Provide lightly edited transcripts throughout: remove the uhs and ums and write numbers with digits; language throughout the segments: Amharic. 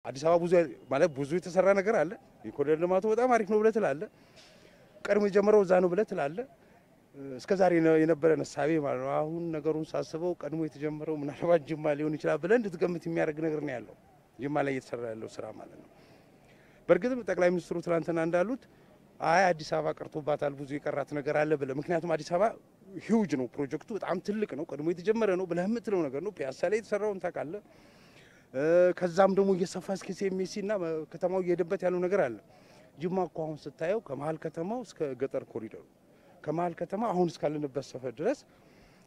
አዲስ አበባ ብዙ ማለት ብዙ የተሰራ ነገር አለ። የኮሪደር ልማቱ በጣም አሪፍ ነው ብለህ ትላለህ። ቀድሞ የጀመረው እዛ ነው ብለህ ትላለህ። እስከዛሬ የነበረ ነሳቤ ማለት ነው። አሁን ነገሩን ሳስበው ቀድሞ የተጀመረው ምናልባት ጅማ ሊሆን ይችላል ብለህ እንድትገምት የሚያደርግ ነገር ነው ያለው ጅማ ላይ እየተሰራ ያለው ስራ ማለት ነው። በእርግጥም ጠቅላይ ሚኒስትሩ ትናንትና እንዳሉት አይ አዲስ አበባ ቀርቶባታል ብዙ የቀራት ነገር አለ ብለህ ምክንያቱም አዲስ አበባ ሂውጅ ነው ፕሮጀክቱ በጣም ትልቅ ነው ቀድሞ የተጀመረ ነው ብለህ የምትለው ነገር ነው። ፒያሳ ላይ የተሰራውን ታውቃለህ። ከዛም ደግሞ እየሰፋ እስከ ሲኤምሲና ከተማው እየሄደበት ያለው ነገር አለ። ጅማ እኮ አሁን ስታየው ከመሀል ከተማው እስከ ገጠር ኮሪደሩ ከመሀል ከተማ አሁን እስካለንበት ሰፈር ድረስ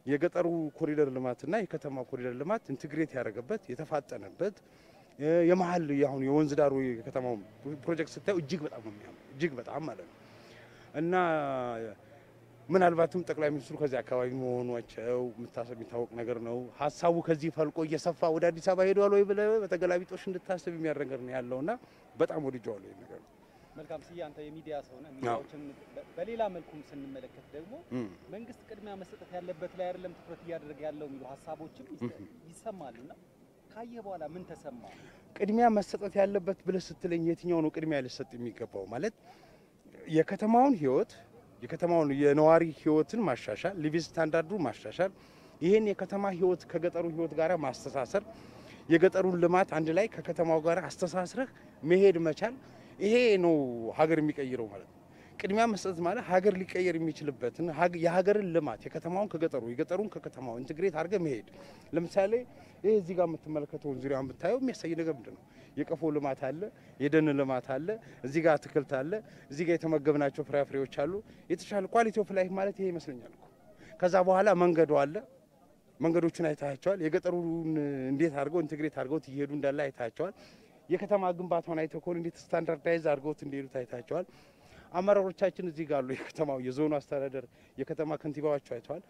የገጠሩ ኮሪደር ልማትና የከተማ ኮሪደር ልማት ኢንቲግሬት ያደረገበት የተፋጠነበት የመሀል አሁን የወንዝ ዳሩ የከተማው ፕሮጀክት ስታየው እጅግ በጣም ነው የሚያምር እጅግ በጣም ማለት ነው። እና ምናልባትም ጠቅላይ ሚኒስትሩ ከዚህ አካባቢ መሆናቸው የሚታወቅ ነገር ነው። ሀሳቡ ከዚህ ፈልቆ እየሰፋ ወደ አዲስ አበባ ሄዷል ወይ ብለህ በተገላቢጦሽ እንድታስብ የሚያደርግ ነገር ነው ያለውና በጣም ወድጄዋለሁ ይሄን ነገር። መልካም ስዬ አንተ የሚዲያ ሰው ነህ። ሚዲያዎችን በሌላ መልኩም ስንመለከት ደግሞ መንግስት ቅድሚያ መሰጠት ያለበት ላይ አይደለም ትኩረት እያደረገ ያለው የሚሉ ሀሳቦችም ይሰማሉና ካየ በኋላ ምን ተሰማ? ቅድሚያ መሰጠት ያለበት ብለህ ስትለኝ የትኛው ነው ቅድሚያ ሊሰጥ የሚገባው? ማለት የከተማውን ህይወት የከተማውን የነዋሪ ህይወትን ማሻሻል ሊቪንግ ስታንዳርዱን ማሻሻል ይሄን የከተማ ህይወት ከገጠሩ ህይወት ጋር ማስተሳሰር የገጠሩን ልማት አንድ ላይ ከከተማው ጋር አስተሳስረህ መሄድ መቻል ይሄ ነው ሀገር የሚቀይረው ማለት ነው። ቅድሚያ መስጠት ማለት ሀገር ሊቀየር የሚችልበትን የሀገርን ልማት የከተማውን ከገጠሩ የገጠሩን ከከተማው ኢንቲግሬት አድርገህ መሄድ። ለምሳሌ ይሄ እዚህ ጋር የምትመለከተውን ዙሪያውን ብታየው የሚያሳይ ነገር ምንድን ነው? የቀፎ ልማት አለ፣ የደን ልማት አለ፣ እዚህ ጋር አትክልት አለ፣ እዚህ ጋር የተመገብናቸው ፍራፍሬዎች አሉ። የተሻለ ኳሊቲ ኦፍ ላይፍ ማለት ይሄ ይመስለኛል እኮ። ከዛ በኋላ መንገዱ አለ፣ መንገዶቹን አይታቸዋል። የገጠሩን እንዴት አድርገው ኢንቲግሬት አድርገው እየሄዱ እንዳለ አይታቸዋል። የከተማ ግንባታውን አይተው ከሆነ እንዴት ስታንዳርዳይዝ አድርገውት እንደሄዱ አይታቸዋል። አመራሮቻችን እዚህ ጋር አሉ። የከተማው የዞኑ አስተዳደር የከተማ ከንቲባዎች አይተዋል።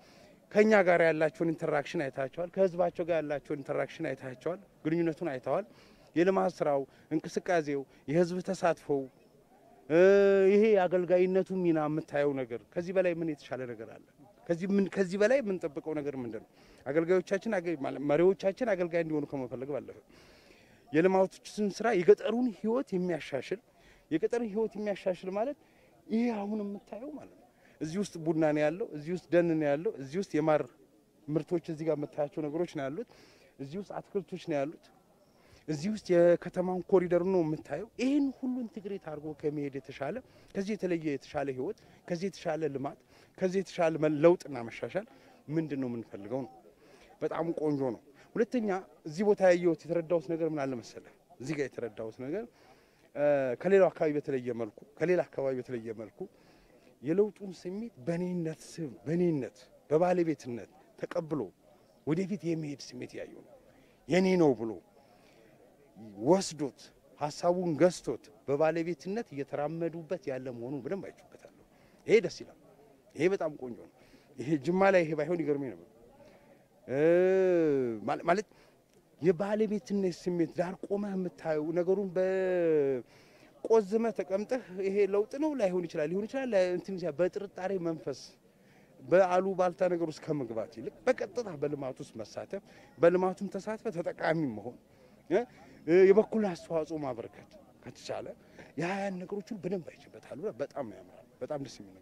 ከኛ ጋር ያላቸውን ኢንተራክሽን አይታቸዋል። ከህዝባቸው ጋር ያላቸውን ኢንተራክሽን አይታቸዋል። ግንኙነቱን አይተዋል። የልማት ስራው እንቅስቃሴው የህዝብ ተሳትፎው ይሄ አገልጋይነቱ ሚና የምታየው ነገር ከዚህ በላይ ምን የተሻለ ነገር አለ? ከዚህ በላይ የምንጠብቀው ነገር ምንድነው? አገልጋዮቻችን መሪዎቻችን አገልጋይ እንዲሆኑ ከመፈለግ ባለፈ የልማቶችን ስራ የገጠሩን ህይወት የሚያሻሽል የገጠሩን ህይወት የሚያሻሽል ማለት ይሄ አሁን የምታየው ማለት ነው። እዚህ ውስጥ ቡና ነው ያለው፣ እዚህ ውስጥ ደን ነው ያለው፣ እዚህ ውስጥ የማር ምርቶች እዚህ ጋር የምታያቸው ነገሮች ነው ያሉት፣ እዚህ ውስጥ አትክልቶች ነው ያሉት፣ እዚህ ውስጥ የከተማውን ኮሪደር ነው የምታየው። ይሄን ሁሉ ኢንቲግሬት አድርጎ ከመሄድ የተሻለ ከዚህ የተለየ የተሻለ ህይወት ከዚህ የተሻለ ልማት ከዚህ የተሻለ ለውጥና መሻሻል ምንድነው የምንፈልገው ነው። በጣም ቆንጆ ነው። ሁለተኛ እዚህ ቦታ ያየሁት የተረዳሁት ነገር ምን አለ መሰለህ? እዚህ ጋር የተረዳሁት ነገር ከሌላው አካባቢ በተለየ መልኩ የለውጡን ስሜት በኔነት በባለቤትነት ተቀብሎ ወደፊት የሚሄድ ስሜት ያየው ነው። የኔ ነው ብሎ ወስዶት ሀሳቡን ገዝቶት በባለቤትነት እየተራመዱበት ያለ መሆኑን በደንብ አይቼበታለሁ። ይሄ ደስ ይላል። ይሄ በጣም ቆንጆ ነው። ይሄ ጅማ ላይ ይሄ ባይሆን ይገርመኝ ነበር። ማለት የባለቤትነት ስሜት ዳር ቆመህ የምታየው ነገሩን በቆዝመህ ተቀምጠህ ይሄ ለውጥ ነው ላይሆን ይችላል እንትን በጥርጣሬ መንፈስ በአሉ ባልታ ነገር ውስጥ ከመግባት ይልቅ በቀጥታ በልማት ውስጥ መሳተፍ በልማቱም ተሳትፈ ተጠቃሚ መሆን የበኩል አስተዋጽኦ ማበርከት ከተቻለ ያን ነገሮችን በደንብ አይችበታል። በጣም ያምራል። በጣም ደስ የሚል